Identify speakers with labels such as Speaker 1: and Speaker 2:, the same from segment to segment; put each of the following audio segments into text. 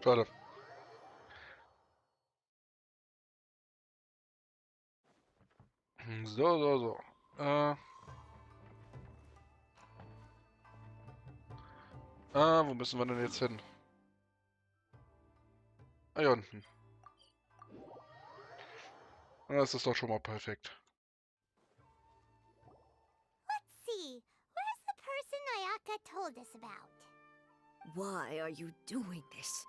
Speaker 1: Schade. So. Wo müssen wir denn jetzt hin? Ah, hier unten. Das ist doch schon mal perfekt.
Speaker 2: Let's see. Where's the person Ayaka told us about?
Speaker 3: Why are you doing this?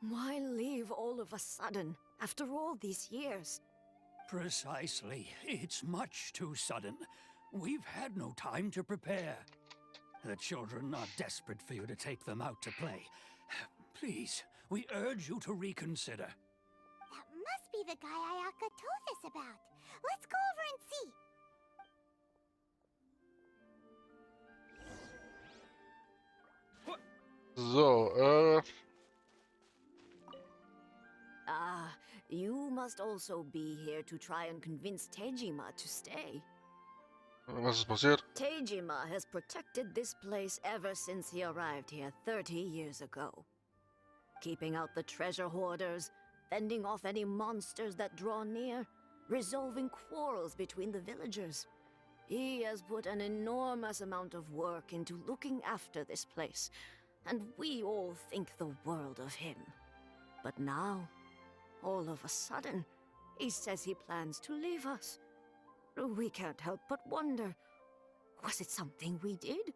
Speaker 3: Why leave all of a sudden, after all these years?
Speaker 4: Precisely. It's much too sudden. We've had no time to prepare. The children are desperate for you to take them out to play. Please, we urge you to reconsider.
Speaker 2: That must be the guy Ayaka told us about. Let's go over and see.
Speaker 1: So,
Speaker 3: You must also be here to try and convince Tejima to stay.
Speaker 1: was ist passiert?
Speaker 3: Tejima has protected this place ever since he arrived here 30 years ago. Keeping out the treasure hoarders, fending off any monsters that draw near, resolving quarrels between the villagers. He has put an enormous amount of work into looking after this place, and we all think the world of him. But now, all of a sudden, he says he plans to leave us. We can't help but wonder, was it something we did?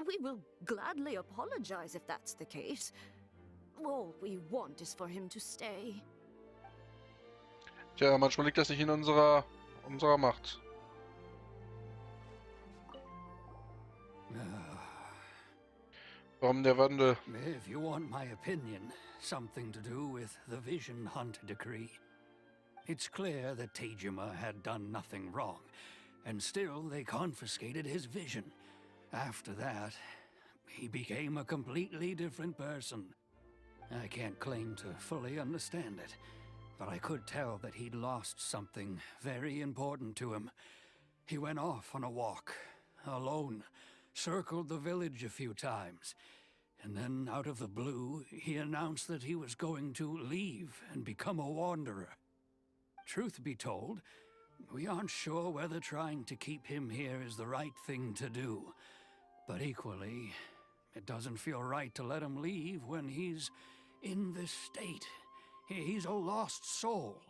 Speaker 3: We will gladly apologize if that's the case. All we want is for him to stay.
Speaker 1: Tja, manchmal liegt das nicht in unserer Macht. Warum der Wandel?
Speaker 4: If you want my opinion, something to do with the Vision Hunt decree. It's clear that Tejima had done nothing wrong, and still they confiscated his vision. After that, he became a completely different person. I can't claim to fully understand it, but I could tell that he'd lost something very important to him. He went off on a walk, alone, circled the village a few times, and then out of the blue, he announced that he was going to leave and become a wanderer. Truth be told, we aren't sure whether trying to keep him here is the right thing to do. But equally, it doesn't feel right to let him leave when he's in this state. He's a lost soul.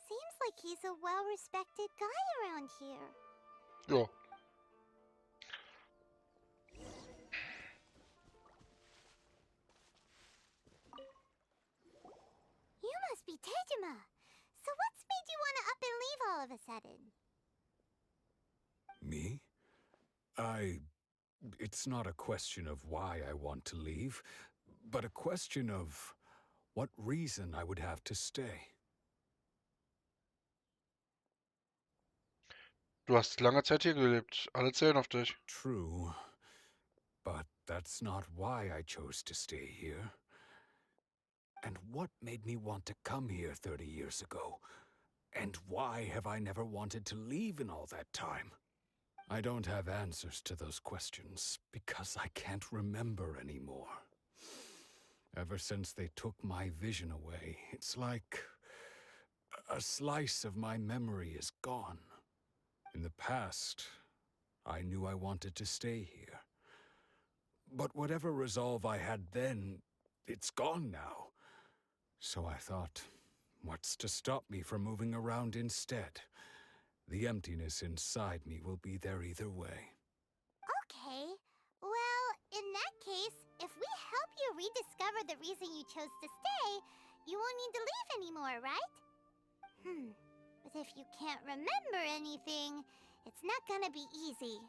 Speaker 2: Seems like he's a well-respected guy around here.
Speaker 1: Ja.
Speaker 2: You must be Tejima. So what's made you want to up and leave all of a sudden?
Speaker 5: Me? It's not a question of why I want to leave, but a question of what reason I would have to stay.
Speaker 1: Du hast lange Zeit hier gelebt. Alle zählen auf dich.
Speaker 5: True, but that's not why I chose to stay here. And what made me want to come here 30 years ago? And why have I never wanted to leave in all that time? I don't have answers to those questions because I can't remember anymore. Ever since they took my vision away, it's like a slice of my memory is gone. In the past, I knew I wanted to stay here. But whatever resolve I had then, it's gone now. So I thought, what's to stop me from moving around instead? The emptiness inside me will be there either way.
Speaker 2: Okay. Well, in that case, if we help you rediscover the reason you chose to stay, you won't need to leave anymore, right? But if you can't remember anything, it's not gonna be easy.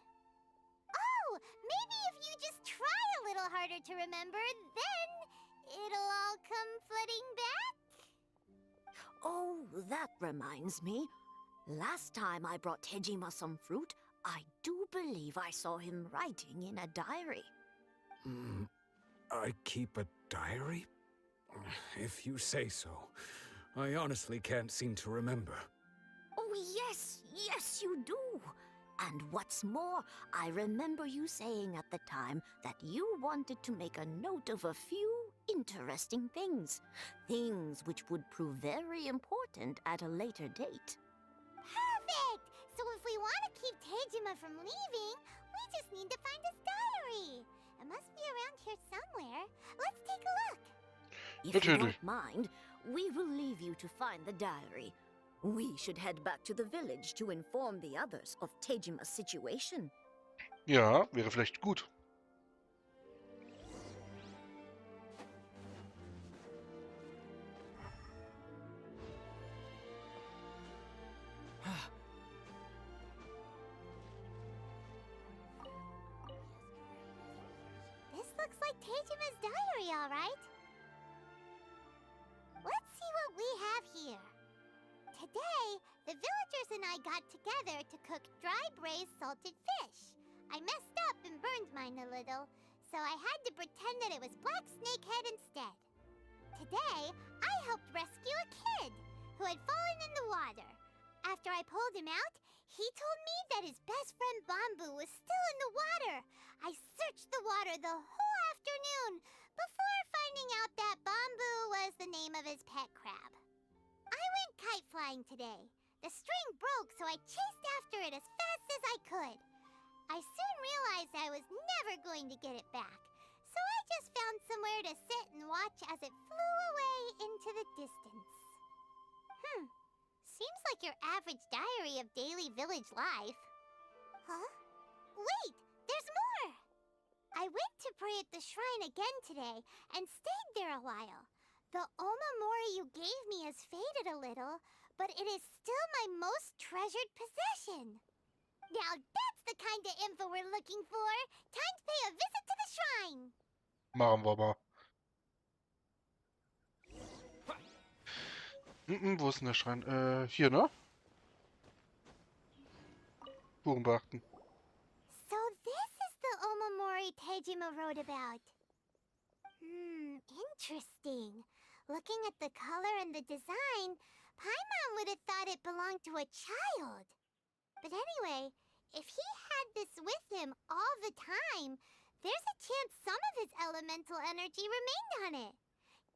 Speaker 2: Oh, maybe if you just try a little harder to remember, then it'll all come flooding back?
Speaker 3: Oh, that reminds me. Last time I brought Tejima some fruit, I do believe I saw him writing in a diary.
Speaker 5: I keep a diary? If you say so. I honestly can't seem to remember.
Speaker 3: Oh, yes, you do. And what's more, I remember you saying at the time that you wanted to make a note of a few interesting things. Things which would prove very important at a later date.
Speaker 2: Perfect! So if we want to keep Tejima from leaving, we just need to find his diary. It must be around here somewhere. Let's take a look.
Speaker 3: If you
Speaker 1: Natürlich.
Speaker 3: don't mind, we will leave you to find the diary. We should head back to the village to inform the others of Tejima's situation.
Speaker 1: Ja, wäre vielleicht gut.
Speaker 2: This looks like Tejima's diary, all right. Let's see what we have here. Today, the villagers and I got together to cook dry braised salted fish. I messed up and burned mine a little, so I had to pretend that it was black snakehead instead. Today, I helped rescue a kid who had fallen in the water. After I pulled him out, he told me that his best friend Bamboo was still in the water. I searched the water the whole afternoon before finding out that Bamboo was the name of his pet crab. I went kite flying today. The string broke, so I chased after it as fast as I could. I soon realized I was never going to get it back, so I just found somewhere to sit and watch as it flew away into the distance. Seems like your average diary of daily village life. Huh? Wait, there's more! I went to pray at the shrine again today and stayed there a while. The omamori you gave me has faded a little, but it is still my most treasured possession. Now that's the kind of info we're looking for. Time to pay a visit to the shrine.
Speaker 1: Machen wir mal. Wo ist denn der Schrein? Hier, ne? Buchen beachten.
Speaker 2: So this is the omamori Tejima wrote about. Interesting. Looking at the color and the design, Paimon would have thought it belonged to a child. But anyway, if he had this with him all the time, there's a chance some of his elemental energy remained on it.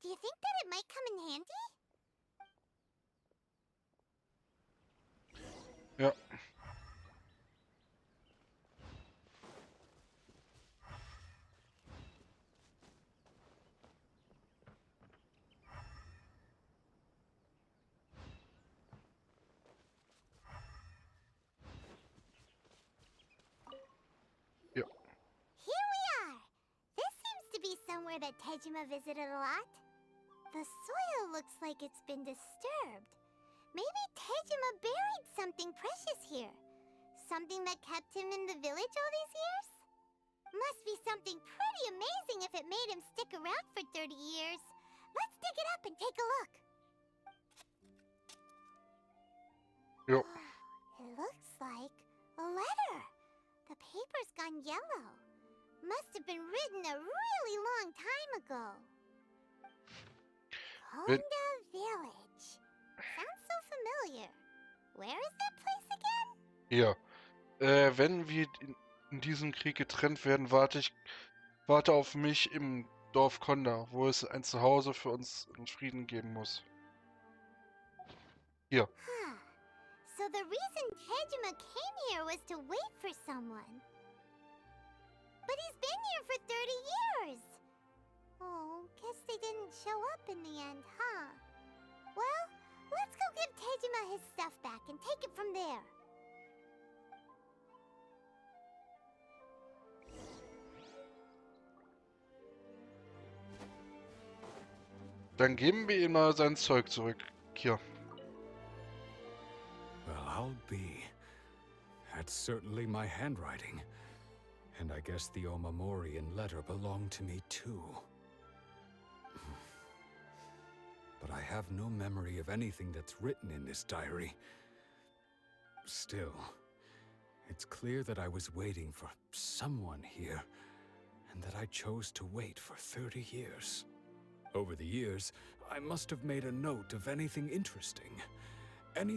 Speaker 2: Do you think that it might come in handy?
Speaker 1: Ja. Ja.
Speaker 2: Here we are! This seems to be somewhere that Tejima visited a lot. The soil looks like it's been disturbed. Maybe Tejima buried something precious here. Something that kept him in the village all these years? Must be something pretty amazing if it made him stick around for 30 years. Let's dig it up and take a look.
Speaker 1: Jo.
Speaker 2: It looks like a letter. The paper's gone yellow. Must have been written a really long time ago.
Speaker 1: Wenn-
Speaker 2: Konda Village. Sounds so familiar. Where is that place again?
Speaker 1: Hier. Wenn wir in diesem Krieg getrennt werden, warte auf mich im Dorf Konda, wo es ein Zuhause für uns in Frieden geben muss. Hier.
Speaker 2: Huh. So the reason Tejima came here was to wait for someone. But he's been here for 30 years. Oh, guess they didn't show up in the end, huh? Well, let's go give Tejima his stuff back and take it from there.
Speaker 1: Dann geben wir ihm mal sein Zeug zurück. Hier.
Speaker 5: Well, I'll be. That's certainly my handwriting. And I guess the Omamori and letter belong to me too. But I have no memory of anything that's written in this diary. Still, it's clear that I was waiting for someone here, and that I chose to wait for 30 years. Over the years, I must have made a note of anything interesting. Anything